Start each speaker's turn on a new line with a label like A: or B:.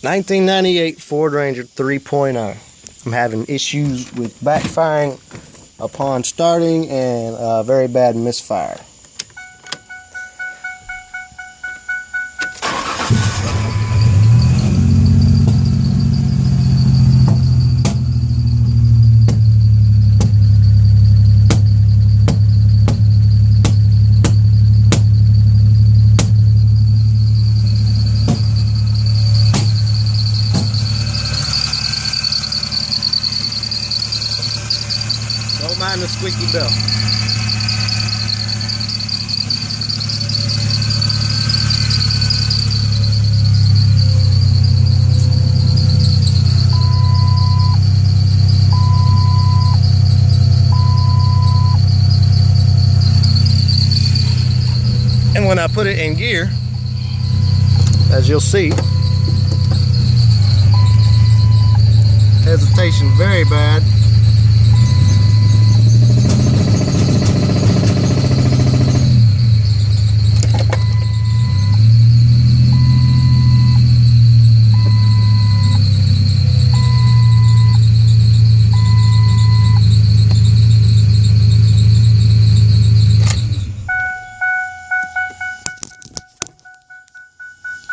A: 1998 Ford Ranger 3.0. I'm having issues with backfiring upon starting and a very bad misfire. Don't mind the squeaky bell. And when I put it in gear, as you'll see, hesitation very bad.